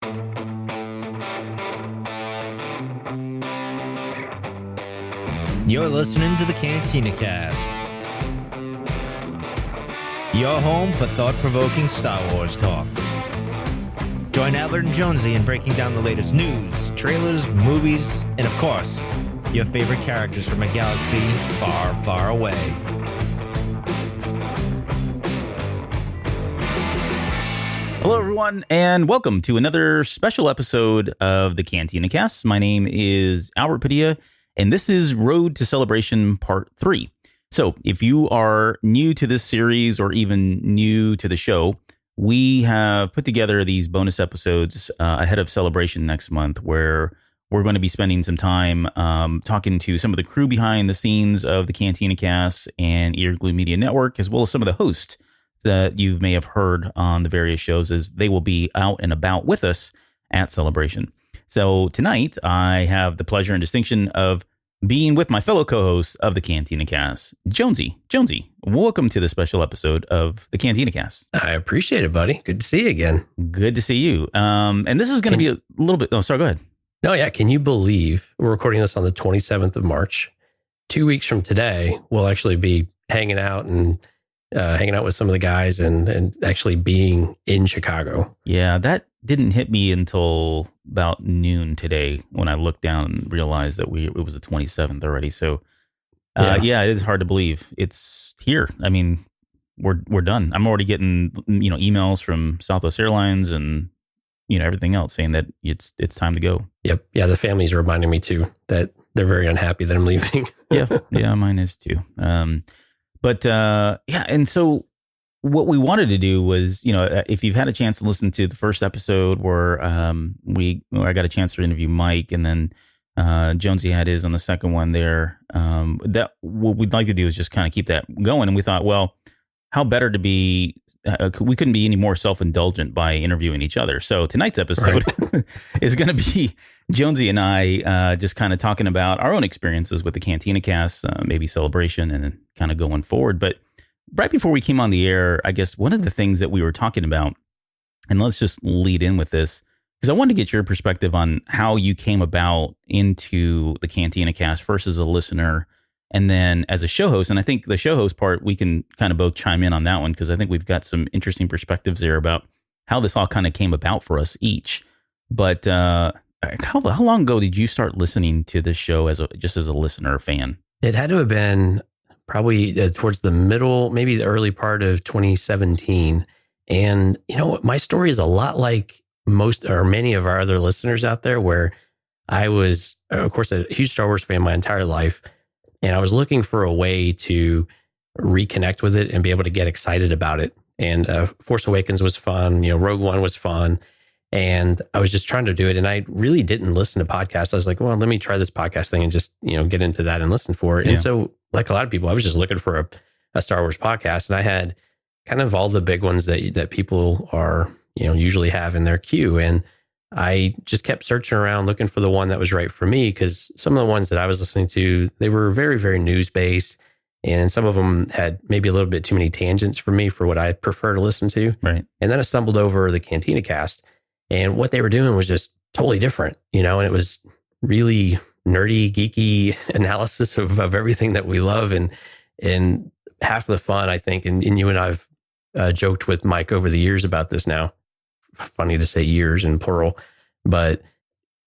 You're listening to the Cantina Cast, your home for thought-provoking Star Wars talk. Join Albert and Jonesy in breaking down the latest news, trailers, movies, and of course, your favorite characters from a galaxy far, far away. Hello, everyone, and welcome to another special episode of the Cantina Cast. My name is Albert Padilla, and this is Road to Celebration Part 3. So, if you are new to this series or even new to the show, we have put together these bonus episodes ahead of Celebration next month, where we're going to be spending some time talking to some of the crew behind the scenes of the Cantina Cast and Earglue Media Network, as well as some of the hosts that you may have heard on the various shows, as they will be out and about with us at Celebration. So tonight, I have the pleasure and distinction of being with my fellow co-hosts of the Cantina Cast, Jonesy. Jonesy, welcome to the special episode of the Cantina Cast. I appreciate it, buddy. Good to see you again. Good to see you. And this is going to be a little bit... Oh, sorry, go ahead. No, yeah. Can you believe we're recording this on the 27th of March? 2 weeks from today, we'll actually be hanging out with some of the guys and actually being in Chicago. Yeah, that didn't hit me until about noon today when I looked down and realized that it was the 27th already. So, yeah, it is hard to believe it's here. I mean, we're done. I'm already getting emails from Southwest Airlines and everything else saying that it's time to go. Yep. Yeah, the family's reminding me too that they're very unhappy that I'm leaving. yeah, mine is too. But and so what we wanted to do was, if you've had a chance to listen to the first episode where I got a chance to interview Mike, and then Jonesy had his on the second one there, that what we'd like to do is just kind of keep that going. And we thought, well, how better to be, we couldn't be any more self-indulgent by interviewing each other. So tonight's episode is going to be Jonesy and I just kind of talking about our own experiences with the Cantina Cast, maybe Celebration, and then kind of going forward. But right before we came on the air, I guess one of the things that we were talking about, and let's just lead in with this, because I wanted to get your perspective on how you came about into the Cantina Cast, first as a listener and then as a show host. And I think the show host part, we can kind of both chime in on that one, because I think we've got some interesting perspectives there about how this all kind of came about for us each. But how long ago did you start listening to this show just as a listener or fan? It had to have been probably towards the middle, maybe the early part of 2017. And my story is a lot like most or many of our other listeners out there, where I was, of course, a huge Star Wars fan my entire life. And I was looking for a way to reconnect with it and be able to get excited about it. And Force Awakens was fun. Rogue One was fun. And I was just trying to do it. And I really didn't listen to podcasts. I was like, well, let me try this podcast thing and just, get into that and listen for it. Yeah. And so, like a lot of people, I was just looking for a Star Wars podcast. And I had kind of all the big ones that people are, usually have in their queue. And I just kept searching around looking for the one that was right for me, because some of the ones that I was listening to, they were very, very news-based, and some of them had maybe a little bit too many tangents for me for what I prefer to listen to. Right. And then I stumbled over the Cantina Cast, and what they were doing was just totally different, and it was really nerdy, geeky analysis of everything that we love, and half of the fun, I think, and you and I've joked with Mike over the years about this now. Funny to say years in plural, but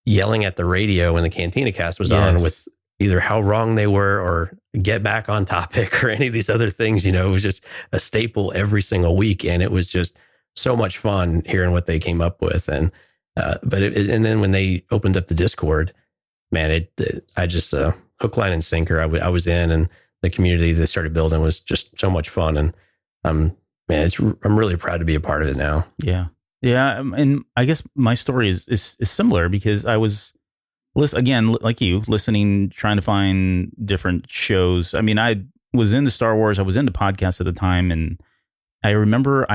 yelling at the radio when the Cantina Cast was on with either how wrong they were or get back on topic or any of these other things, it was just a staple every single week. And it was just so much fun hearing what they came up with. And, and then when they opened up the Discord, man, I just, hook, line and sinker, I was in, and the community they started building was just so much fun. And, I'm really proud to be a part of it now. Yeah. Yeah, and I guess my story is similar, because I was, again, like you, listening, trying to find different shows. I mean, I was into Star Wars. I was into podcasts at the time, and I remember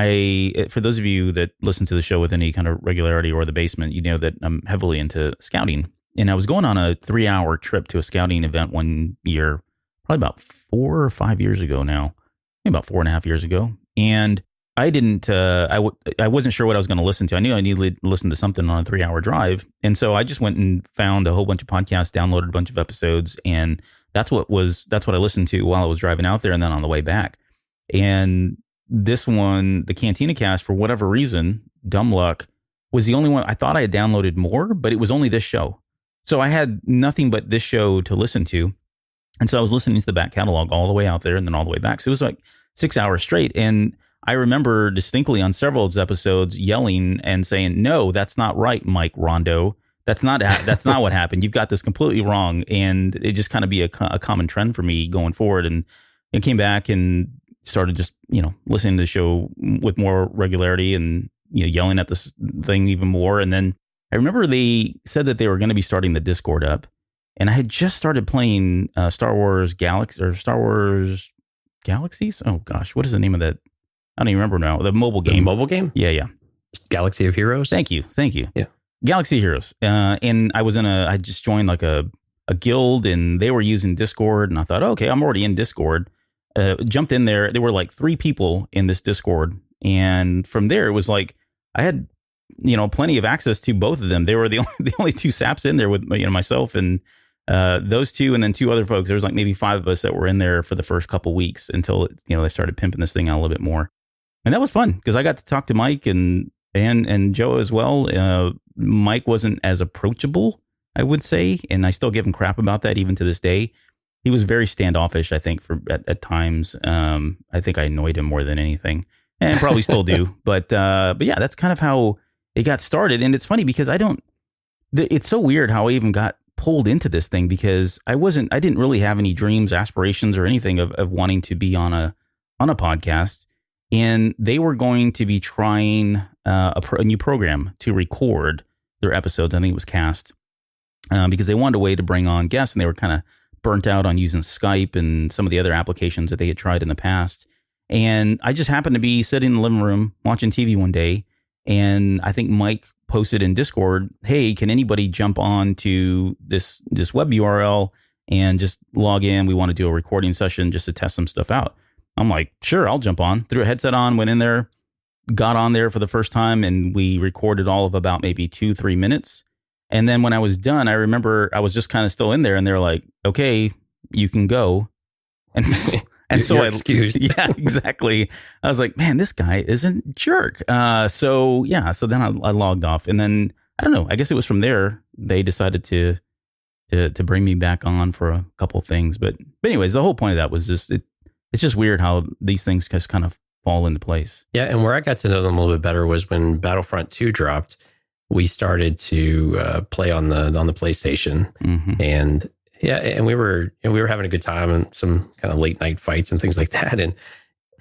for those of you that listen to the show with any kind of regularity or the basement, that I'm heavily into scouting. And I was going on a 3-hour trip to a scouting event one year, probably about 4 or 5 years ago now, maybe about 4.5 years ago. And I didn't, I wasn't sure what I was going to listen to. I knew I needed to listen to something on a 3-hour drive. And so I just went and found a whole bunch of podcasts, downloaded a bunch of episodes. And that's what I listened to while I was driving out there and then on the way back. And this one, the Cantina Cast, for whatever reason, dumb luck, was the only one. I thought I had downloaded more, but it was only this show. So I had nothing but this show to listen to. And so I was listening to the back catalog all the way out there and then all the way back. So it was like 6 hours straight. And I remember distinctly on several of those episodes yelling and saying, "No, that's not right, Mike Rondo. That's not what happened. You've got this completely wrong." And it just kind of be a common trend for me going forward. And I came back and started just, listening to the show with more regularity and, yelling at this thing even more. And then I remember they said that they were going to be starting the Discord up. And I had just started playing Star Wars Galaxies. Oh gosh, what is the name of that? I don't even remember now. The mobile game. The mobile game? Yeah. Galaxy of Heroes? Thank you. Yeah. Galaxy Heroes. And I just joined like a guild and they were using Discord. And I thought, okay, I'm already in Discord. Jumped in there. There were like 3 people in this Discord. And from there, it was like, I had, plenty of access to both of them. They were the only 2 saps in there with, myself and those 2 and then 2 other folks. There was like maybe 5 of us that were in there for the first couple weeks until, they started pimping this thing out a little bit more. And that was fun because I got to talk to Mike and Joe as well. Mike wasn't as approachable, I would say, and I still give him crap about that even to this day. He was very standoffish, I think, at times. I think I annoyed him more than anything, and probably still do. But yeah, that's kind of how it got started. And it's funny because it's so weird how I even got pulled into this thing because I didn't really have any dreams, aspirations, or anything of wanting to be on a podcast. And they were going to be trying a new program to record their episodes. I think it was Cast because they wanted a way to bring on guests, and they were kind of burnt out on using Skype and some of the other applications that they had tried in the past. And I just happened to be sitting in the living room watching TV one day, and I think Mike posted in Discord, "Hey, can anybody jump on to this web URL and just log in? We want to do a recording session just to test some stuff out." I'm like, "Sure, I'll jump on." Threw a headset on, went in there, got on there for the first time, and we recorded all of about maybe 2-3 minutes. And then when I was done, I remember I was just kind of still in there, and they're like, "Okay, you can go." And so I excused. Yeah, exactly. I was like, "Man, this guy is a jerk." So then I logged off, and then I don't know. I guess it was from there they decided to bring me back on for a couple of things. But anyways, the whole point of that was just it's just weird how these things just kind of fall into place. Yeah, and where I got to know them a little bit better was when Battlefront 2 dropped. We started to play on the PlayStation, and we were having a good time and some kind of late night fights and things like that. And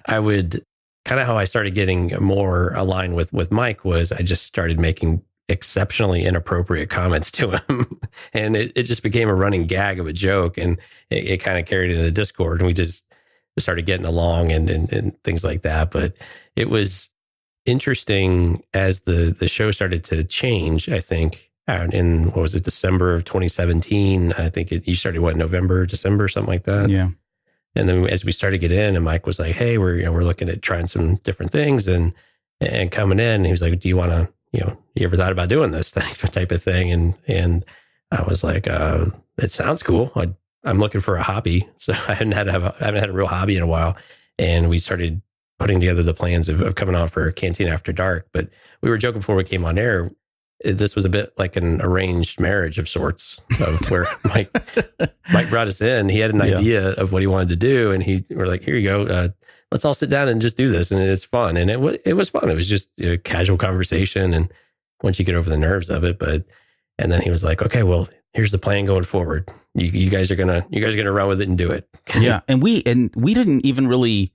I would kind of how I started getting more aligned with Mike was I just started making exceptionally inappropriate comments to him, and it just became a running gag of a joke, and it kind of carried into the Discord, and we just started getting along and things like that. But it was interesting as the show started to change, I think, in, what was it, December of 2017. I think you started, November, December, something like that. Yeah. And then as we started to get in, and Mike was like, "Hey, we're looking at trying some different things and coming in." And he was like, "Do you want to, you ever thought about doing this type of thing?" And I was like, "It sounds cool. I'm looking for a hobby." So I haven't had a real hobby in a while. And we started putting together the plans of coming on for Cantina After Dark. But we were joking before we came on air. This was a bit like an arranged marriage of sorts, of where Mike brought us in. He had an idea of what he wanted to do, and we're like, "Here you go. Let's all sit down and just do this." And it's fun. And it was fun. It was just a casual conversation. And once you get over the nerves of it, and then he was like, "Okay, well, here's the plan going forward. You guys are gonna run with it and do it." Yeah. And we didn't even really,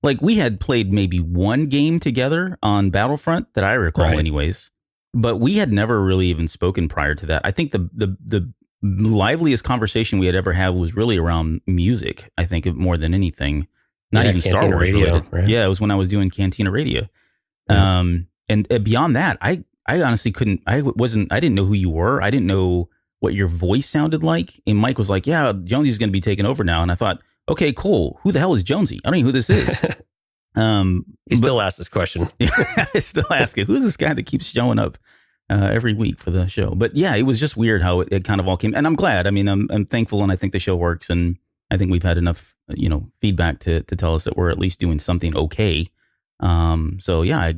like, we had played maybe one game together on Battlefront that I recall, right, anyways. But we had never really even spoken prior to that. I think the liveliest conversation we had ever had was really around music, I think, more than anything. Not even Cantina Star Wars Radio, related. Right? Yeah, it was when I was doing Cantina Radio. Yeah. And beyond that, I honestly I didn't know who you were. I didn't know what your voice sounded like. And Mike was like, "Yeah, Jonesy's going to be taking over now." And I thought, okay, cool. Who the hell is Jonesy? I don't know who this is. He still asks this question. I still ask it. Who's this guy that keeps showing up every week for the show? But yeah, it was just weird how it kind of all came. And I'm glad. I mean, I'm thankful, and I think the show works. And I think we've had enough, feedback to tell us that we're at least doing something okay. So yeah,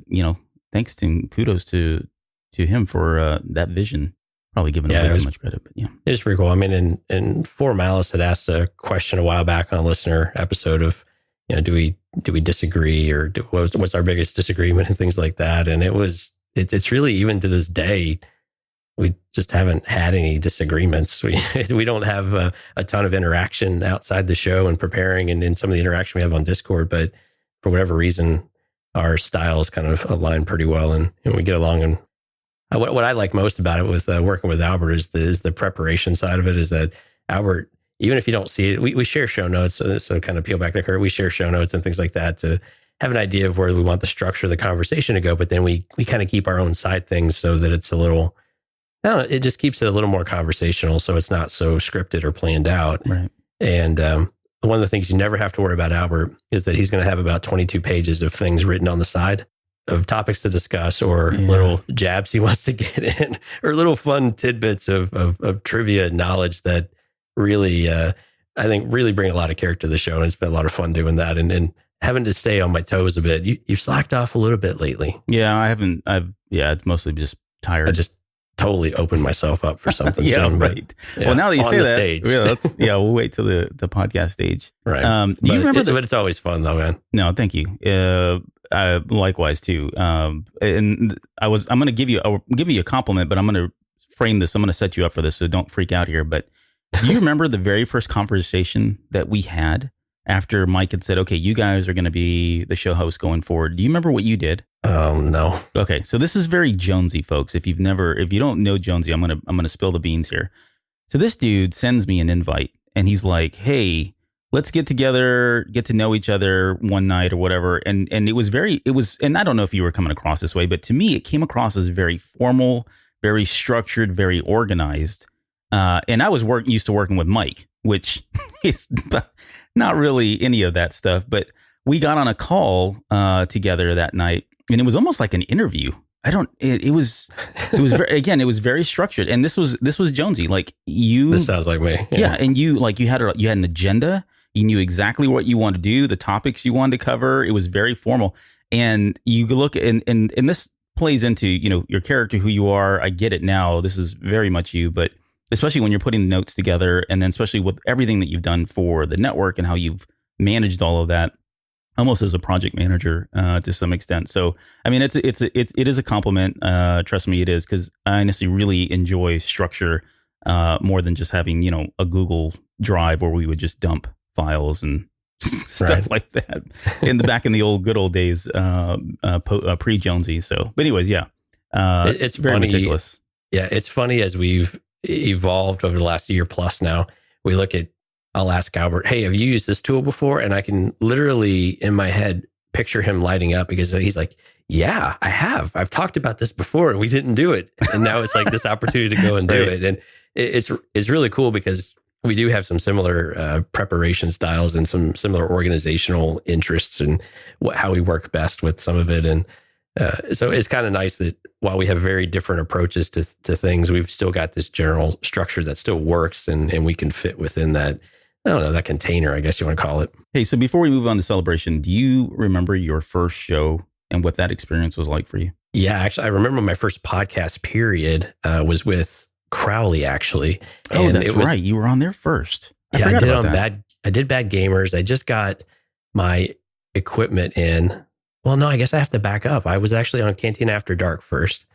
thanks and kudos to him for that vision. Probably giving away too much credit, but yeah, it was pretty cool. I mean, and For Malice had asked a question a while back on a listener episode of, do we disagree, or what's our biggest disagreement and things like that. And it's really, even to this day, we just haven't had any disagreements. We don't have a ton of interaction outside the show and preparing, and in some of the interaction we have on Discord, but for whatever reason, our styles kind of align pretty well, and we get along. And what I like most about it with working with Albert is the preparation side of it, is that Albert, even if you don't see it, we share show notes. So kind of peel back the curtain, we share show notes and things like that to have an idea of where we want the structure of the conversation to go. But then we kind of keep our own side things so that it's a little, it just keeps it a little more conversational. So it's not so scripted or planned out. Right. And one of the things you never have to worry about Albert is that he's going to have about 22 pages of things written on the side of topics to discuss, or little jabs he wants to get in, or little fun tidbits of trivia knowledge that really, I think, really bring a lot of character to the show. And it's been a lot of fun doing that, and having to stay on my toes a bit. You've slacked off a little bit lately. Yeah, I haven't. It's mostly just tired. I just totally opened myself up for something. Yeah, soon, right. Well, now that you say that, stage. We'll wait till the podcast stage. Right. Do you remember but it's always fun though, man. No, thank you. Likewise too. And I'm going to give you a compliment, but I'm going to frame this. I'm going to set you up for this, so don't freak out here. But do you remember the very first conversation that we had after Mike had said, "Okay, you guys are going to be the show host going forward"? Do you remember what you did? No. Okay, so this is very Jonesy, folks. If you don't know Jonesy, I'm gonna spill the beans here. So this dude sends me an invite, and he's like, "Hey, let's get together, get to know each other one night or whatever." And it was, and I don't know if you were coming across this way, but to me, it came across as very formal, very structured, very organized. And I was used to working with Mike, which is not really any of that stuff. But we got on a call together that night, and it was almost like an interview. It was it was very structured. And this was Jonesy. Like you, this sounds like me. Yeah. And you had an agenda. You knew exactly what you wanted to do, the topics you wanted to cover. It was very formal. And you look and this plays into, your character, who you are. I get it now. This is very much you, but especially when you're putting the notes together, and then especially with everything that you've done for the network and how you've managed all of that, almost as a project manager to some extent. So, I mean, it is a compliment. Trust me, it is, because I honestly really enjoy structure more than just having, a Google Drive where we would just dump files and stuff like that back in the good old days, pre-Jonesy. So, but anyways, yeah, it's very funny. meticulous. Yeah, it's funny as we've evolved over the last year plus now. I'll ask Albert, "Hey, have you used this tool before?" And I can literally in my head picture him lighting up, because he's like, "Yeah, I have. I've talked about this before and we didn't do it. And now it's like this opportunity to go and do it." And it's really cool because we do have some similar preparation styles and some similar organizational interests and how we work best with some of it. And so it's kind of nice that while we have very different approaches to things, we've still got this general structure that still works, and we can fit within that, I don't know, that container, I guess you want to call it. Hey, so before we move on to Celebration, do you remember your first show and what that experience was like for you? Yeah, actually, I remember my first podcast period was with Crowley, actually. Oh, that's right. You were on there first. I did Bad Gamers. I just got my equipment in. Well, no, I guess I have to back up. I was actually on Cantina After Dark first,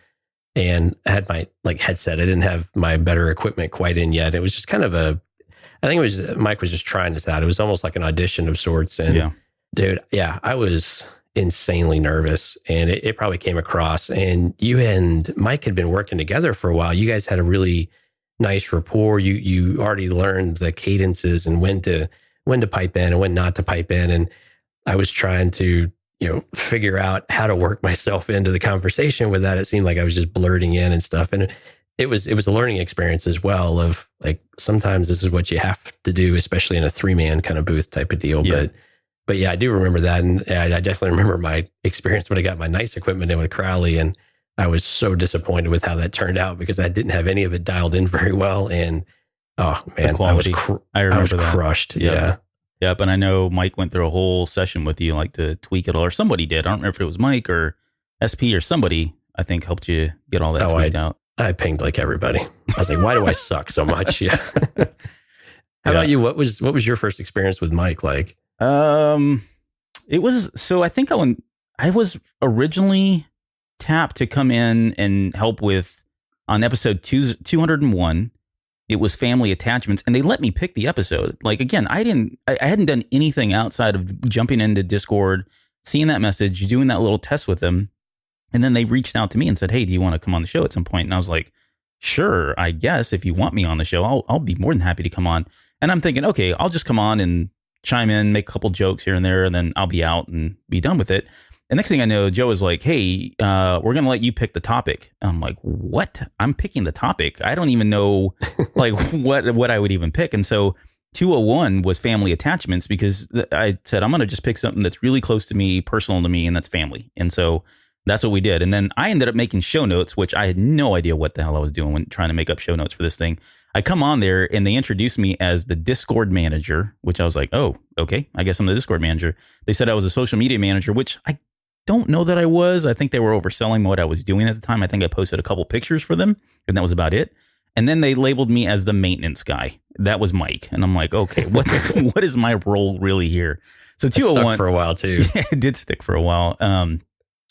and I had my headset. I didn't have my better equipment quite in yet. It was just kind of I think it was, Mike was just trying this out. It was almost like an audition of sorts. And dude, I was insanely nervous, and it probably came across. And you and Mike had been working together for a while. You guys had a really nice rapport. You already learned the cadences and when to pipe in and when not to pipe in. And I was trying to, figure out how to work myself into the conversation with that. It seemed like I was just blurting in and stuff. And it was a learning experience as well, of like, sometimes this is what you have to do, especially in a 3-man kind of booth type of deal. Yeah. But yeah, I do remember that. And I definitely remember my experience when I got my nice equipment in with Crowley. And I was so disappointed with how that turned out because I didn't have any of it dialed in very well. And oh man, I was crushed. Yep. Yeah. Yep. And I know Mike went through a whole session with you, like to tweak it all, or somebody did. I don't remember if it was Mike or SP or somebody, I think, helped you get all that tweaked out. I pinged like everybody. I was like, why do I suck so much? Yeah. How about you? What was your first experience with Mike like? It was, so I think I was originally tapped to come in and help with on episode 201. It was family attachments, and they let me pick the episode. Like, again, I hadn't done anything outside of jumping into Discord, seeing that message, doing that little test with them. And then they reached out to me and said, hey, do you want to come on the show at some point? And I was like, sure, I guess if you want me on the show, I'll be more than happy to come on. And I'm thinking, okay, I'll just come on and chime in, make a couple jokes here and there, and then I'll be out and be done with it. And next thing I know, Joe is like, hey, we're going to let you pick the topic. And I'm like, what? I'm picking the topic? I don't even know like what I would even pick. And so 201 was family attachments because I said, I'm going to just pick something that's really close to me, personal to me, and that's family. And so that's what we did. And then I ended up making show notes, which I had no idea what the hell I was doing when trying to make up show notes for this thing. I come on there and they introduced me as the Discord manager, which I was like, oh, okay, I guess I'm the Discord manager. They said I was a social media manager, which I don't know that I was. I think they were overselling what I was doing at the time. I think I posted a couple pictures for them and that was about it. And then they labeled me as the maintenance guy. That was Mike. And I'm like, okay, what is my role really here? So 201 stuck for a while too. Yeah, it did stick for a while.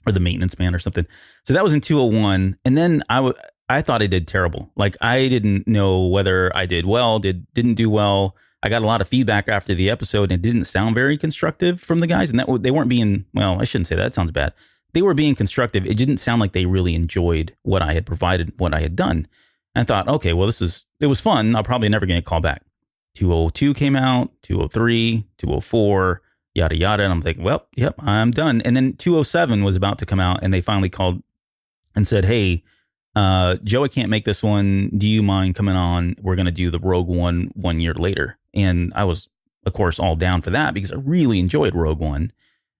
Or the maintenance man or something. So that was in 201. And then I thought I did terrible. Like I didn't know whether I did well, didn't do well. I got a lot of feedback after the episode and it didn't sound very constructive from the guys. And they weren't being, well, I shouldn't say that. That sounds bad. They were being constructive. It didn't sound like they really enjoyed what I had provided, what I had done. And I thought, okay, well, it was fun. I'll probably never get a call back. 202 came out, 203, 204, yada, yada. And I'm thinking, well, yep, I'm done. And then 207 was about to come out and they finally called and said, hey, Joe, I can't make this one. Do you mind coming on? We're going to do the Rogue One 1 year later. And I was, of course, all down for that because I really enjoyed Rogue One.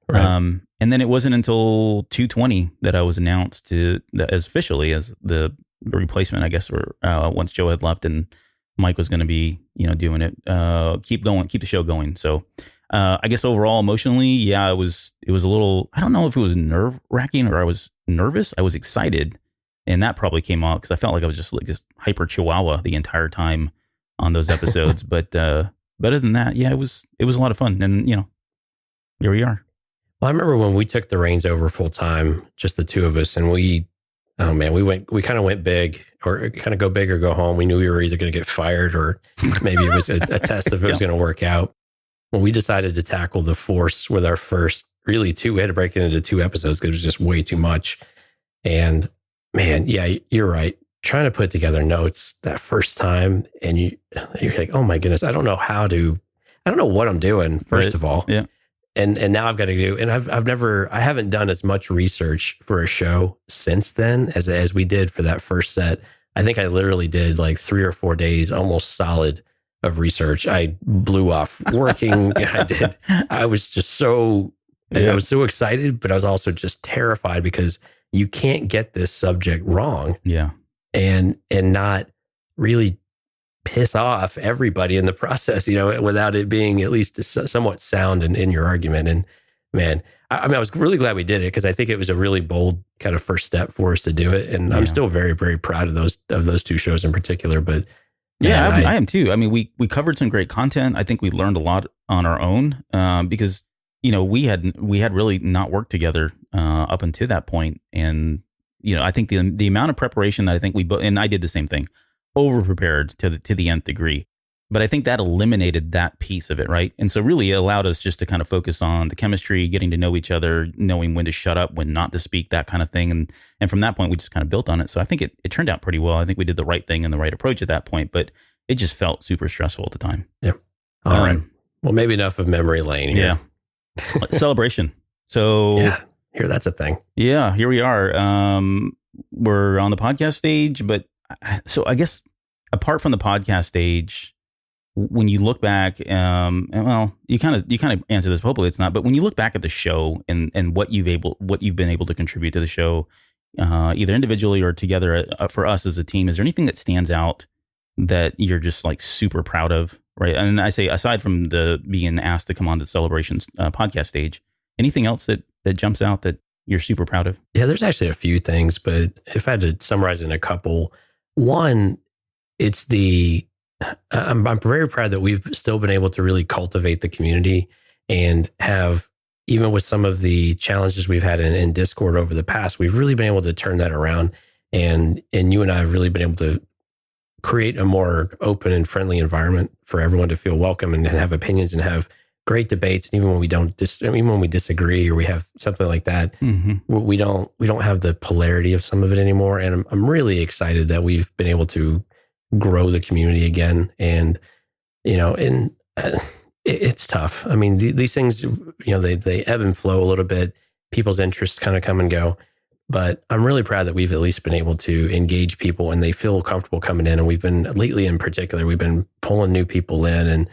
Right. And then it wasn't until 220 that I was announced as officially as the replacement, I guess, or once Joe had left and Mike was going to be, doing it, keep the show going. So I guess overall, emotionally, yeah, it was a little, I don't know if it was nerve wracking or I was nervous. I was excited. And that probably came out because I felt like I was just like this hyper chihuahua the entire time on those episodes. But other than that, yeah, it was a lot of fun. And, here we are. Well, I remember when we took the reins over full time, just the two of us, and we kind of went big, or kind of go big or go home. We knew we were either going to get fired or maybe it was a test if it was going to work out. When we decided to tackle the Force with our first we had to break it into 2 episodes because it was just way too much. And man, yeah, you're right. Trying to put together notes that first time and you're like, oh my goodness, I don't know what I'm doing, first of all. Yeah. And now I've got to do, and I haven't done as much research for a show since then as we did for that first set. I think I literally did like 3 or 4 days, almost solid of research. I blew off working. I was just so, I was so excited, but I was also just terrified because you can't get this subject wrong. Yeah. And not really piss off everybody in the process, without it being at least somewhat sound in your argument. And man, I was really glad we did it because I think it was a really bold kind of first step for us to do it. And I'm still very, very proud of those 2 shoad in particular. But yeah, I am too. I mean, we covered some great content. I think we learned a lot on our own because, we had really not worked together up until that point. And, I think the amount of preparation that I think and I did the same thing, over prepared to the nth degree. But I think that eliminated that piece of it, right? And so really it allowed us just to kind of focus on the chemistry, getting to know each other, knowing when to shut up, when not to speak, that kind of thing. And from that point, we just kind of built on it. So I think it turned out pretty well. I think we did the right thing and the right approach at that point, but it just felt super stressful at the time. Yeah. All right. Well, maybe enough of memory lane here. Yeah. Celebration. So yeah, that's a thing. Yeah, here we are. We're on the podcast stage, but so I guess apart from the podcast stage, when you look back, and well, you kind of answer this. Hopefully, it's not. But when you look back at the show and what you've been able to contribute to the show, either individually or together for us as a team, is there anything that stands out that you're just like super proud of? Right, and I say aside from the being asked to come on to the Celebrations podcast stage, anything else that jumps out that you're super proud of? Yeah, there's actually a few things, but if I had to summarize in a couple, one, it's I'm very proud that we've still been able to really cultivate the community and have, even with some of the challenges we've had in Discord over the past, we've really been able to turn that around. And you and I have really been able to create a more open and friendly environment for everyone to feel welcome and have opinions and have great debates. And even when we even when we disagree or we have something like that, we don't have the polarity of some of it anymore. And I'm really excited that we've been able to grow the community again. And, it's tough. I mean, these things, they ebb and flow a little bit. People's interests kind of come and go. But I'm really proud that we've at least been able to engage people and they feel comfortable coming in. And we've been, lately in particular, we've been pulling new people in and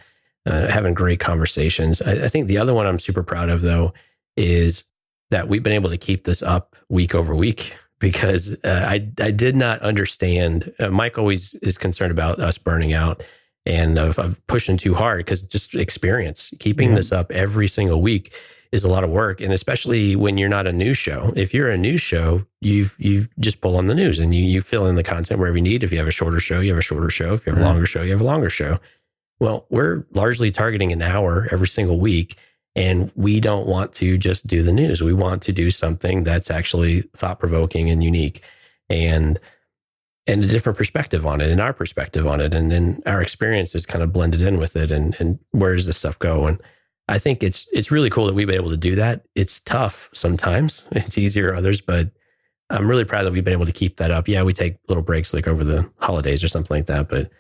having great conversations. I think the other one I'm super proud of, though, is that we've been able to keep this up week over week, because I did not understand. Mike always is concerned about us burning out and of pushing too hard, because just experience. Keeping this up every single week is a lot of work. And especially when you're not a news show. If you're a news show, you just pull on the news and you fill in the content wherever you need. If you have a shorter show, you have a shorter show. If you have a longer show, you have a longer show. Well, we're largely targeting an hour every single week. And we don't want to just do the news. We want to do something that's actually thought-provoking and unique and a different perspective on it and our perspective on it. And then our experience is kind of blended in with it. And where does this stuff go? And I think it's really cool that we've been able to do that. It's tough sometimes. It's easier others, but I'm really proud that we've been able to keep that up. Yeah, we take little breaks like over the holidays or something like that, but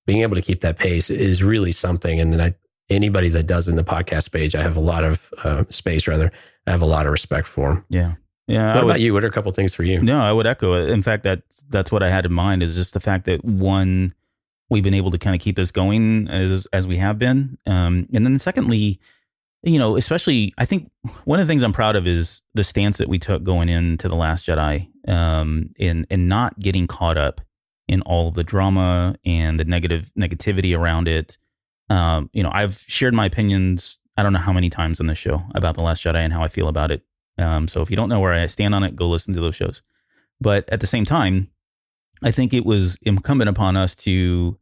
being able to keep that pace is really something. And then anybody that does in the podcast space, I have a lot of I have a lot of respect for them. Yeah. Yeah. What about you? What are a couple of things for you? No, I would echo it. In fact, that's what I had in mind, is just the fact that, one, we've been able to kind of keep this going as we have been. And then secondly, especially, I think one of the things I'm proud of is the stance that we took going into The Last Jedi, in not getting caught up in all of the drama and the negativity around it. I've shared my opinions, I don't know how many times on this show, about The Last Jedi and how I feel about it. So if you don't know where I stand on it, go listen to those shows. But at the same time, I think it was incumbent upon us to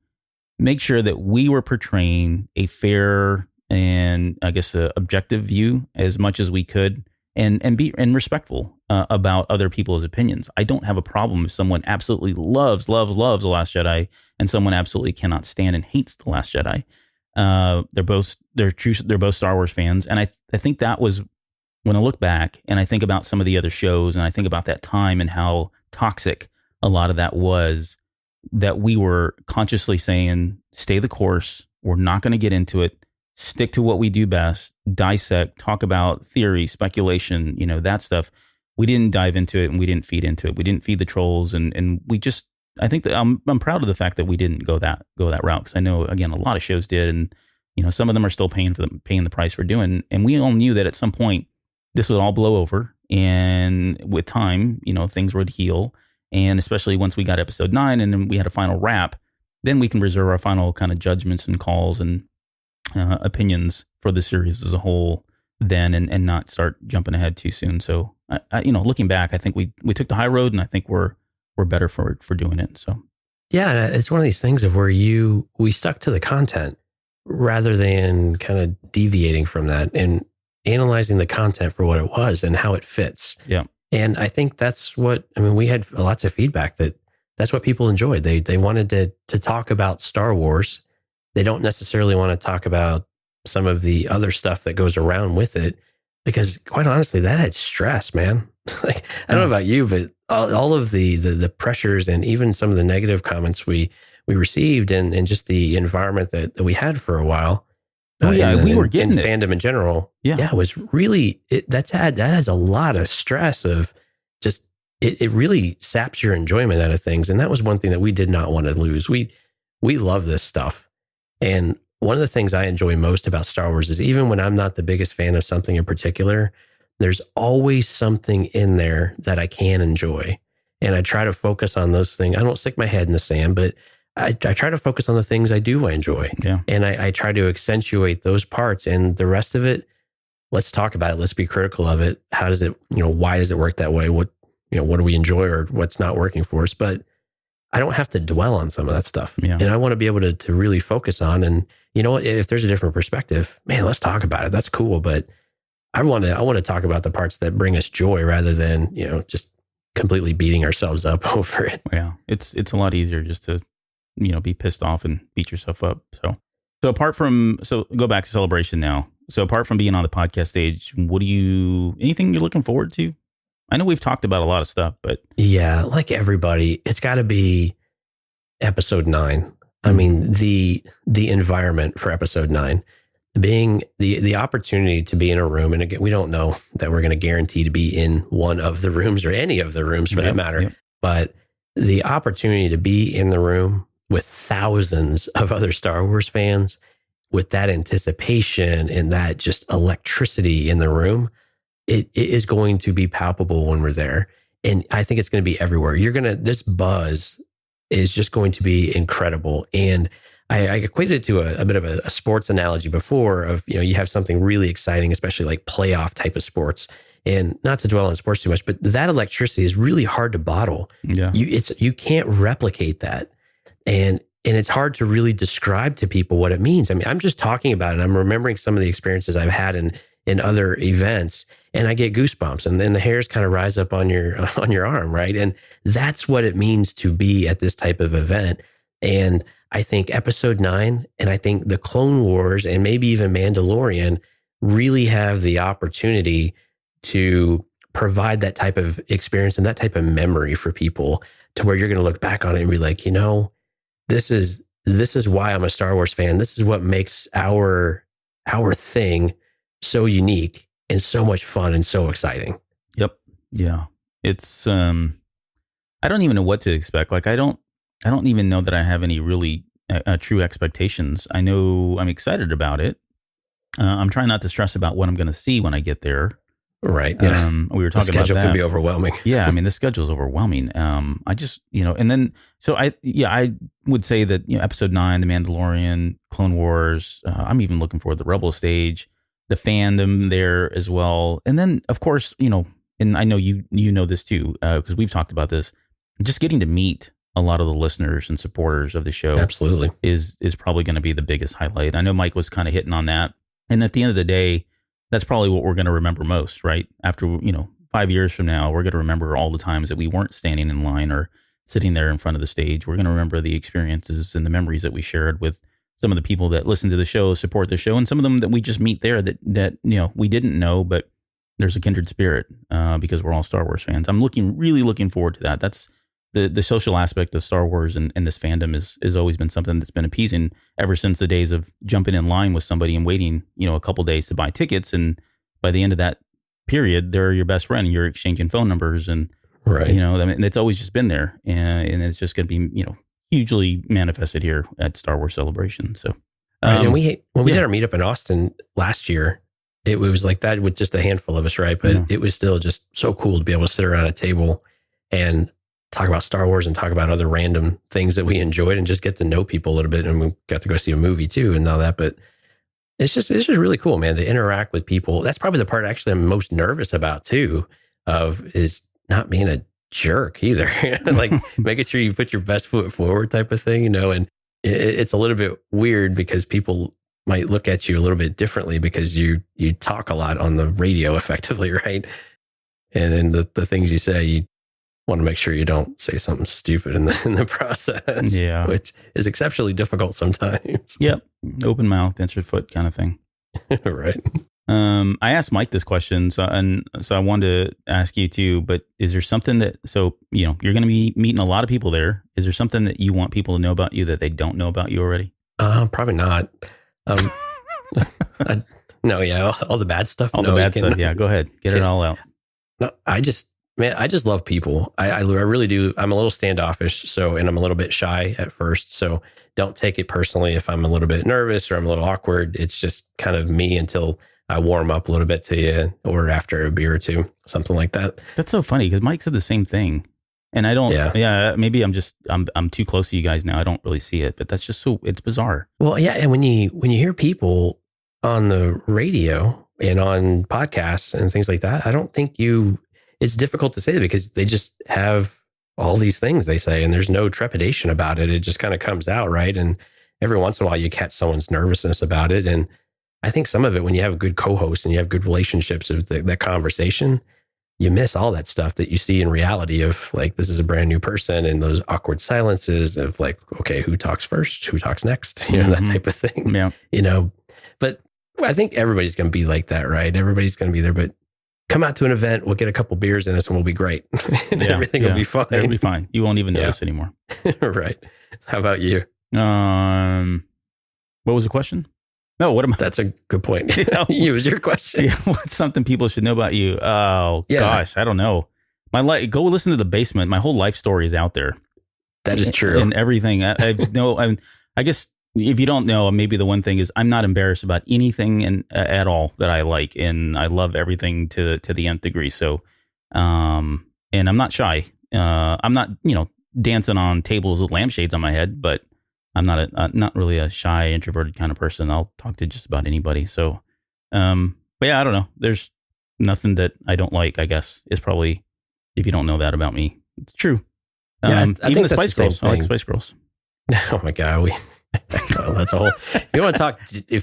make sure that we were portraying a fair and, I guess, a objective view as much as we could, and be respectful about other people's opinions. I don't have a problem if someone absolutely loves The Last Jedi and someone absolutely cannot stand and hates The Last Jedi. They're both Star Wars fans, and I think that was, when I look back and I think about some of the other shows and I think about that time and how toxic a lot of that was, that we were consciously saying, stay the course. We're not going to get into it. Stick to what we do best. Dissect, talk about theory, speculation, that stuff. We didn't dive into it and we didn't feed into it. We didn't feed the trolls, and we just, I think that I'm proud of the fact that we didn't go that route, because I know, again, a lot of shows did, and some of them are still paying the price for doing. And we all knew that at some point this would all blow over, and with time, things would heal. And especially once we got episode 9 and then we had a final wrap, then we can reserve our final kind of judgments and calls and opinions for the series as a whole then, and not start jumping ahead too soon. So, looking back, I think we took the high road, and I think we're better for doing it. So, yeah, it's one of these things of where we stuck to the content rather than kind of deviating from that and analyzing the content for what it was and how it fits. Yeah. And I think that's what, we had lots of feedback that's what people enjoyed. They wanted to talk about Star Wars. They don't necessarily want to talk about some of the other stuff that goes around with it, because quite honestly, that had stress, man. Like, I don't know about you, but all of the pressures and even some of the negative comments we received and just the environment that we had for a while. We were getting it. Fandom in general. Yeah, it was really, that has a lot of stress of just, it really saps your enjoyment out of things. And that was one thing that we did not want to lose. We love this stuff. And one of the things I enjoy most about Star Wars is even when I'm not the biggest fan of something in particular, there's always something in there that I can enjoy. And I try to focus on those things. I don't stick my head in the sand, but I try to focus on the things I do enjoy. Yeah. And I try to accentuate those parts, and the rest of it, let's talk about it. Let's be critical of it. How does it, why does it work that way? What do we enjoy or what's not working for us? But I don't have to dwell on some of that stuff. Yeah. And I want to be able to really focus on, and you know what, if there's a different perspective, man, let's talk about it. That's cool. But I want to talk about the parts that bring us joy rather than, just completely beating ourselves up over it. Yeah. It's a lot easier just to, be pissed off and beat yourself up. So go back to Celebration now. So apart from being on the podcast stage, anything you're looking forward to? I know we've talked about a lot of stuff, but yeah, like everybody, it's got to be episode 9. I mean, the environment for episode 9 being the opportunity to be in a room. And again, we don't know that we're going to guarantee to be in one of the rooms or any of the rooms for that matter, but the opportunity to be in the room with thousands of other Star Wars fans with that anticipation and that just electricity in the room, it is going to be palpable when we're there. And I think it's going to be everywhere. This buzz is just going to be incredible. And I equated it to a bit of a sports analogy before of, you have something really exciting, especially like playoff type of sports. And not to dwell on sports too much, but that electricity is really hard to bottle. Yeah. You can't replicate that. And it's hard to really describe to people what it means. I mean, I'm just talking about it. I'm remembering some of the experiences I've had in other events, and I get goosebumps, and then the hairs kind of rise up on your arm, right? And that's what it means to be at this type of event. And I think episode 9, and I think the Clone Wars, and maybe even Mandalorian, really have the opportunity to provide that type of experience and that type of memory for people, to where you're going to look back on it and be like, this is why I'm a Star Wars fan. This is what makes our thing so unique and so much fun and so exciting. Yep. Yeah. It's I don't even know what to expect. Like I don't even know that I have any really true expectations. I know I'm excited about it. I'm trying not to stress about what I'm going to see when I get there. Right. Yeah. We were talking about that. The schedule can be overwhelming. Yeah. I mean, the schedule is overwhelming. I just, and then, so I would say that, episode 9, The Mandalorian, Clone Wars, I'm even looking forward to the Rebel stage, the fandom there as well. And then of course, and I know you know this too, because we've talked about this, just getting to meet a lot of the listeners and supporters of the show. Absolutely. Is probably going to be the biggest highlight. I know Mike was kind of hitting on that. And at the end of the day, that's probably what we're going to remember most, right? After, 5 years from now, we're going to remember all the times that we weren't standing in line or sitting there in front of the stage. We're going to remember the experiences and the memories that we shared with some of the people that listen to the show, support the show, and some of them that we just meet there that we didn't know, but there's a kindred spirit because we're all Star Wars fans. I'm really looking forward to that. That's the social aspect of Star Wars and this fandom has always been something that's been appeasing ever since the days of jumping in line with somebody and waiting, a couple days to buy tickets. And by the end of that period, they're your best friend and you're exchanging phone numbers. And, right. I mean, it's always just been there. And it's just going to be, hugely manifested here at Star Wars Celebration. So, right. And when we did our meetup in Austin last year, it was like that with just a handful of us, right? But it was still just so cool to be able to sit around a table and talk about Star Wars and talk about other random things that we enjoyed and just get to know people a little bit. And we got to go see a movie too and all that. But it's just really cool, man, to interact with people. That's probably the part actually I'm most nervous about too, is not being a jerk either. Like making sure you put your best foot forward type of thing, and it's a little bit weird because people might look at you a little bit differently because you talk a lot on the radio effectively, right? And then the things you say, you want to make sure you don't say something stupid in the process, which is exceptionally difficult sometimes. Yep. Open mouth, answered foot kind of thing. Right. I asked Mike this question, so I wanted to ask you too, but is there something that, you're going to be meeting a lot of people there. Is there something that you want people to know about you that they don't know about you already? Probably not. No, yeah, all the bad stuff. The bad stuff. Yeah, go ahead. Get it all out. No, Man, I just love people. I really do. I'm a little standoffish, and I'm a little bit shy at first. So don't take it personally if I'm a little bit nervous or I'm a little awkward. It's just kind of me until I warm up a little bit to you, or after a beer or two, something like that. That's so funny because Mike said the same thing. And I don't, maybe I'm too close to you guys now. I don't really see it, but that's just it's bizarre. Well, yeah. And when you hear people on the radio and on podcasts and things like that, I don't think it's difficult to say that because they just have all these things they say and there's no trepidation about it. It just kind of comes out, right? And every once in a while you catch someone's nervousness about it. And I think some of it, when you have a good co-host and you have good relationships of that conversation, you miss all that stuff that you see in reality of like, this is a brand new person, and those awkward silences of like, okay, who talks first? Who talks next? You know, that type of thing, but I think everybody's going to be like that, right? Everybody's going to be there, but come out to an event, we'll get a couple beers in us and we'll be great. And everything will be fine. It'll be fine. You won't even notice anymore. Right. How about you? What was the question? No, what am I? That's a good point. It was your question. What's something people should know about you? Oh, gosh, I don't know. Go listen to The Basement. My whole life story is out there. That is true. And everything. I guess if you don't know, maybe the one thing is I'm not embarrassed about anything at all that I like. And I love everything to the nth degree. So, and I'm not shy. I'm not, dancing on tables with lampshades on my head, but I'm not really a shy, introverted kind of person. I'll talk to just about anybody. So, but yeah, I don't know. There's nothing that I don't like, I guess, is probably, if you don't know that about me, it's true. I even think the Spice Girls. I like Spice Girls. Oh my God. That's a whole, if you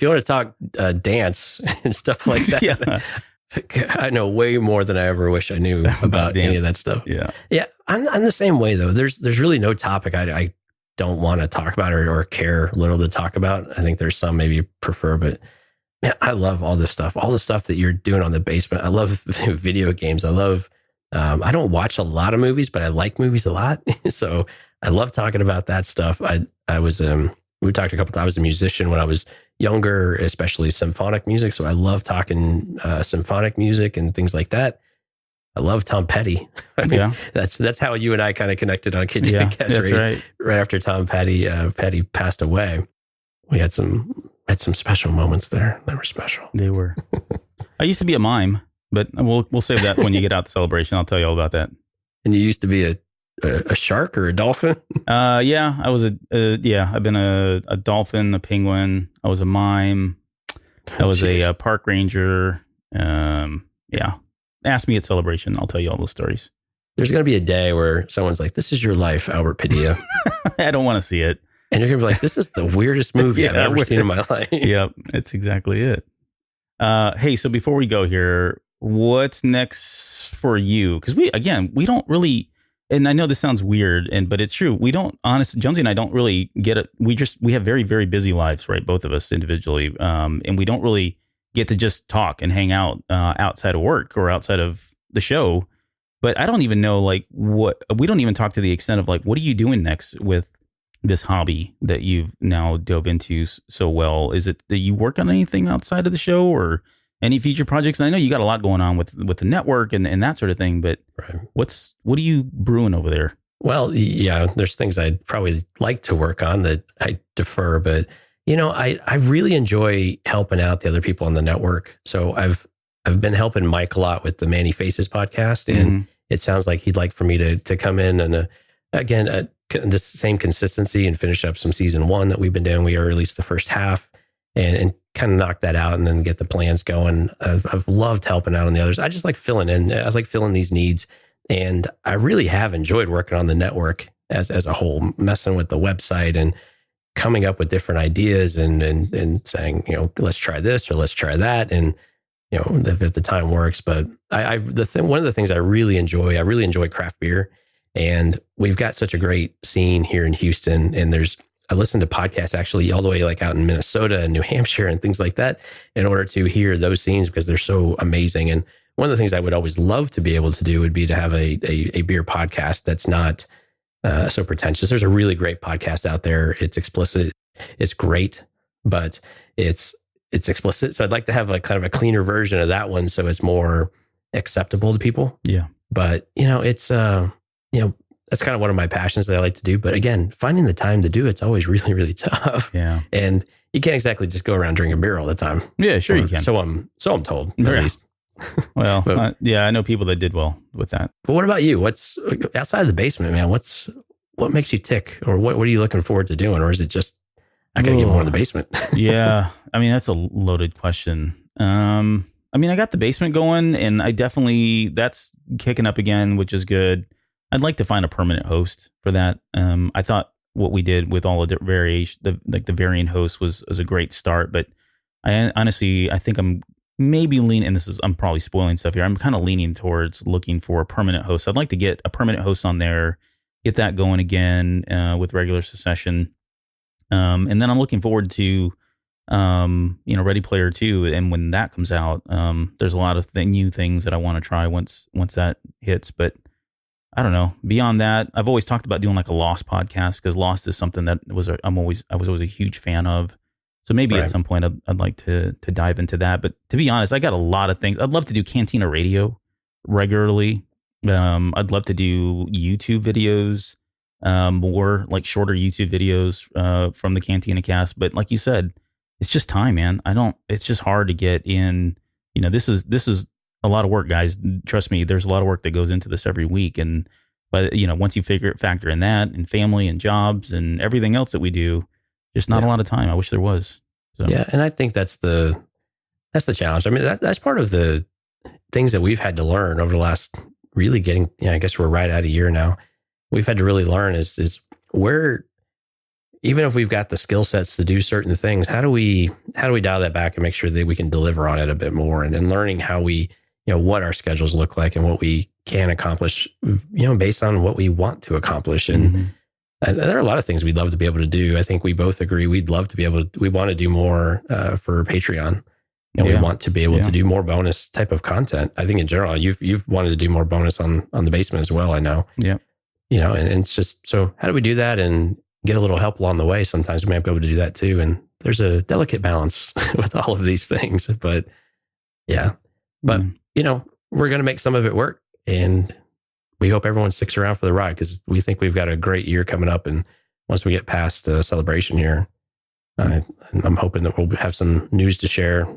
want to talk dance and stuff like that. I know way more than I ever wish I knew about any of that stuff. Yeah. I'm the same way though. There's really no topic I don't want to talk about or care little to talk about. I think there's some maybe you prefer, but man, I love all the stuff that you're doing on The Basement. I love video games. I love, I don't watch a lot of movies, but I like movies a lot. So I love talking about that stuff. We talked a couple times. I was a musician when I was younger, especially symphonic music. So I love talking symphonic music and things like that. I love Tom Petty. That's how you and I kind of connected on Cantina Cast. Right after Tom Petty passed away, we had some special moments there. They were special. They were. I used to be a mime, but we'll save that when you get out to Celebration. I'll tell you all about that. And you used to be a shark or a dolphin? Yeah, I was I've been a dolphin, a penguin. I was a mime. I was a park ranger. Ask me at Celebration. I'll tell you all those stories. There's going to be a day where someone's like, this is your life, Albert Padilla. I don't want to see it. And you're going to be like, this is the weirdest movie I've ever seen in my life. Yep, it's exactly it. Hey, so before we go here, what's next for you? Because we don't really, and I know this sounds weird, but it's true. We don't, honestly, Jonesy and I don't really get it. We have very, very busy lives, right? Both of us individually. And we don't really get to just talk and hang out outside of work or outside of the show. But I don't even know, we don't even talk to the extent of what are you doing next with this hobby that you've now dove into so well? Is it that you work on anything outside of the show or any future projects? And I know you got a lot going on with the network and that sort of thing, but what are you brewing over there? Well, yeah, there's things I'd probably like to work on that I defer, but I really enjoy helping out the other people on the network. So I've been helping Mike a lot with the Manny Faces podcast, and it sounds like he'd like for me to come in and again, this same consistency and finish up some season 1 that we've been doing. We released the first half and kind of knock that out and then get the plans going. I've loved helping out on the others. I just like filling in. I like filling these needs, and I really have enjoyed working on the network as a whole, messing with the website and coming up with different ideas and saying, let's try this or let's try that. And, if the time works, but one of the things I really enjoy craft beer, and we've got such a great scene here in Houston. And I listen to podcasts actually all the way out in Minnesota and New Hampshire and things like that in order to hear those scenes because they're so amazing. And one of the things I would always love to be able to do would be to have a beer podcast that's not so pretentious. There's a really great podcast out there. It's explicit. It's great, but it's explicit. So I'd like to have kind of a cleaner version of that one, so it's more acceptable to people. Yeah. But, it's, that's kind of one of my passions that I like to do. But again, finding the time to do it's always really, really tough. Yeah. And you can't exactly just go around drinking beer all the time. Yeah, sure you can. So I'm told, at least. Well, But- yeah, I know people that did well with that. But what about you? What's outside of the basement, man? What makes you tick, or what are you looking forward to doing? Or is it just, I got to get more in the basement? Yeah. I mean, that's a loaded question. I mean, I got the basement going and that's kicking up again, which is good. I'd like to find a permanent host for that. I thought what we did with all of the variation, the varying hosts was a great start, but I honestly, I think I'm maybe leaning, and I'm probably spoiling stuff here. I'm kind of leaning towards looking for a permanent host. I'd like to get a permanent host on there, get that going again with regular succession. And then I'm looking forward to, Ready Player 2. And when that comes out, there's a lot of new things that I want to try once that hits. But I don't know. Beyond that, I've always talked about doing like a Lost podcast, because Lost is something that I was always a huge fan of. So maybe at some point I'd like to dive into that. But to be honest, I got a lot of things. I'd love to do Cantina Radio regularly. I'd love to do YouTube videos, more like shorter YouTube videos from the Cantina Cast. But like you said, it's just time, man. It's just hard to get in. This is a lot of work, guys. Trust me, there's a lot of work that goes into this every week. But once you factor in that and family and jobs and everything else that we do, just not a lot of time. I wish there was. So. Yeah. And I think that's the challenge. I mean, that's part of the things that we've had to learn over the last really getting, I guess we're right at a year now. We've had to really learn is where, even if we've got the skill sets to do certain things, how do we dial that back and make sure that we can deliver on it a bit more, and learning how we, what our schedules look like and what we can accomplish, based on what we want to accomplish. And there are a lot of things we'd love to be able to do. I think we both agree we'd love to be able to, we want to do more for Patreon. And we want to be able to do more bonus type of content. I think in general, you've wanted to do more bonus on the basement as well. I know. Yeah. And it's just, so how do we do that and get a little help along the way? Sometimes we might be able to do that too. And there's a delicate balance with all of these things, but we're going to make some of it work, and we hope everyone sticks around for the ride, because we think we've got a great year coming up. And once we get past the celebration here, I'm hoping that we'll have some news to share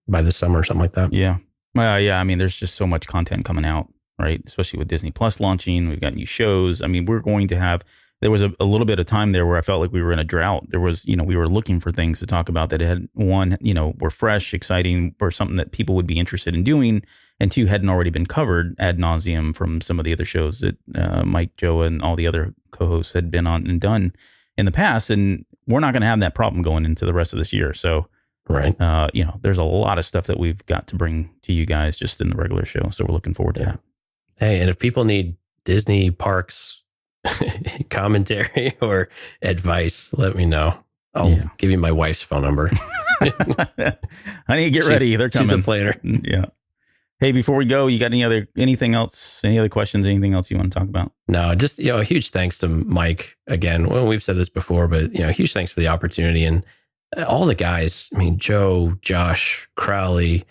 by this summer or something like that. Yeah. I mean, there's just so much content coming out, right? Especially with Disney Plus launching. We've got new shows. I mean, we're going to have, there was a little bit of time there where I felt like we were in a drought. There was, we were looking for things to talk about that had, one, were fresh, exciting, or something that people would be interested in doing, and two, hadn't already been covered ad nauseum from some of the other shows that Mike, Joe, and all the other co-hosts had been on and done in the past. And we're not going to have that problem going into the rest of this year. So, right. There's a lot of stuff that we've got to bring to you guys just in the regular show. So we're looking forward to that. Hey, and if people need Disney parks commentary or advice, let me know. I'll give you my wife's phone number. Honey, get ready. They're coming. She's the planner. Yeah. Hey, before we go, you got anything else, any other questions, anything else you want to talk about? No, just, a huge thanks to Mike again. Well, we've said this before, but, huge thanks for the opportunity, and all the guys. I mean, Joe, Josh, Crowley,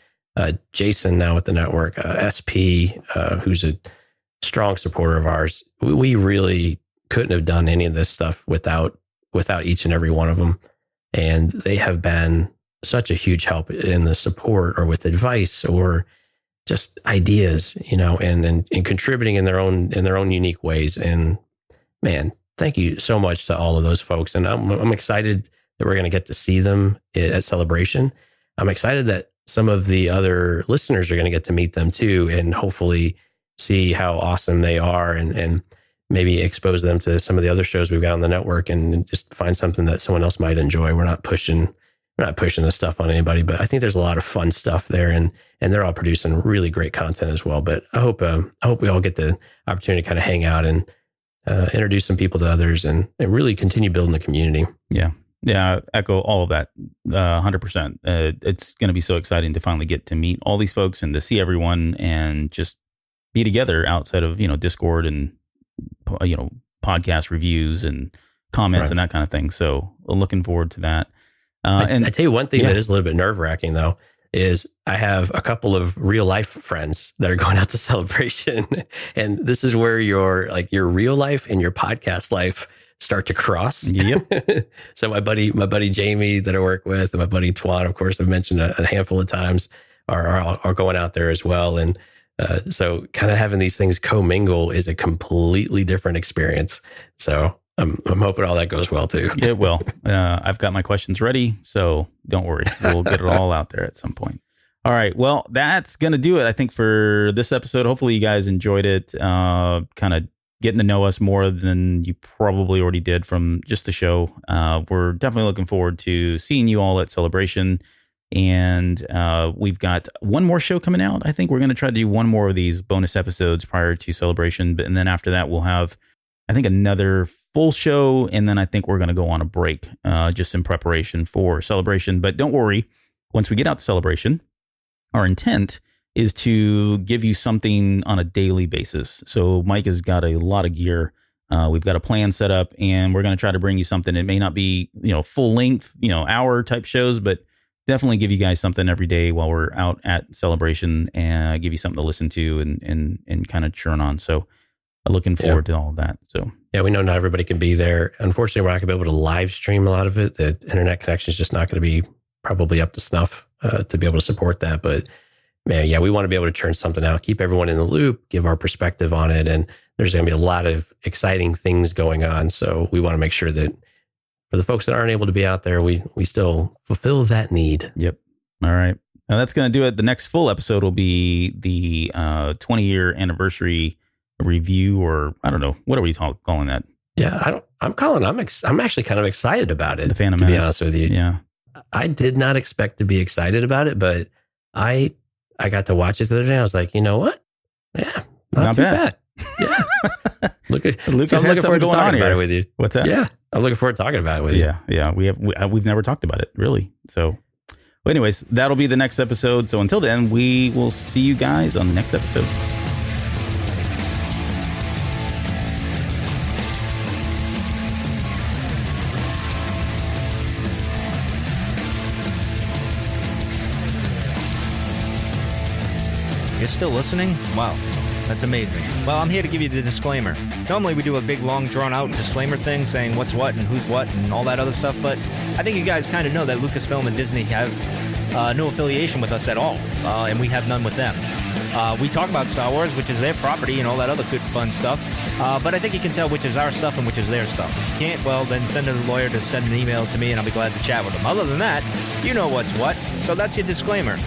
Jason now with the network, SP, who's a strong supporter of ours. We really couldn't have done any of this stuff without each and every one of them. And they have been such a huge help in the support, or with advice, or just ideas, and contributing in their own unique ways. And man, thank you so much to all of those folks. And I'm excited that we're going to get to see them at Celebration. I'm excited that some of the other listeners are going to get to meet them too, and hopefully see how awesome they are, and maybe expose them to some of the other shows we've got on the network, and just find something that someone else might enjoy. We're not pushing this stuff on anybody, but I think there's a lot of fun stuff there, and they're all producing really great content as well. But I hope we all get the opportunity to kind of hang out and introduce some people to others, and really continue building the community. Yeah. Yeah, echo all of that, 100%. It's going to be so exciting to finally get to meet all these folks and to see everyone and just be together outside of, Discord and, podcast reviews and comments and that kind of thing. So looking forward to that. And I tell you one thing that is a little bit nerve wracking though, is I have a couple of real life friends that are going out to Celebration. And this is where your real life and your podcast life start to cross. Yep. So my buddy Jamie that I work with, and my buddy Twan, of course, I've mentioned a handful of times, are going out there as well. And so kind of having these things commingle is a completely different experience. So I'm hoping all that goes well too. It will. I've got my questions ready, so don't worry. We'll get it all out there at some point. All right. Well, that's going to do it, I think, for this episode. Hopefully you guys enjoyed it. Kind of getting to know us more than you probably already did from just the show. We're definitely looking forward to seeing you all at Celebration. And we've got one more show coming out. I think we're going to try to do one more of these bonus episodes prior to Celebration. And then after that, we'll have, I think, another full show. And then I think we're going to go on a break just in preparation for Celebration. But don't worry, once we get out to Celebration, our intent is to give you something on a daily basis. So Mike has got a lot of gear. We've got a plan set up, and we're going to try to bring you something. It may not be, full length, hour type shows, but definitely give you guys something every day while we're out at Celebration, and give you something to listen to and kind of churn on. So looking forward to all of that. So yeah, we know not everybody can be there. Unfortunately, we're not going to be able to live stream a lot of it. The internet connection is just not going to be probably up to snuff to be able to support that. But man, yeah, we want to be able to churn something out, keep everyone in the loop, give our perspective on it. And there's going to be a lot of exciting things going on. So we want to make sure that for the folks that aren't able to be out there, we still fulfill that need. Yep. All right. Now that's going to do it. The next full episode will be the 20-year anniversary review, or I don't know. What are we calling that? Yeah, I'm actually kind of excited about it. The Phantom to Menace. be honest with you. Yeah. I did not expect to be excited about it, but I got to watch it the other day. And I was like, you know what? Yeah, not too bad. Yeah. Lucas so I'm had looking forward to something going on talking about here. it with you. What's that? Yeah, I'm looking forward to talking about it with you. Yeah. We've never talked about it really. So, well, anyways, that'll be the next episode. So until then, we will see you guys on the next episode. You're still listening? Wow, that's amazing. Well, I'm here to give you the disclaimer. Normally we do a big, long, drawn-out disclaimer thing saying what's what and who's what and all that other stuff, but I think you guys kind of know that Lucasfilm and Disney have no affiliation with us at all, and we have none with them. We talk about Star Wars, which is their property, and all that other good, fun stuff, but I think you can tell which is our stuff and which is their stuff. If you can't, well, then send a lawyer to send an email to me, and I'll be glad to chat with them. Other than that, you know what's what, so that's your disclaimer.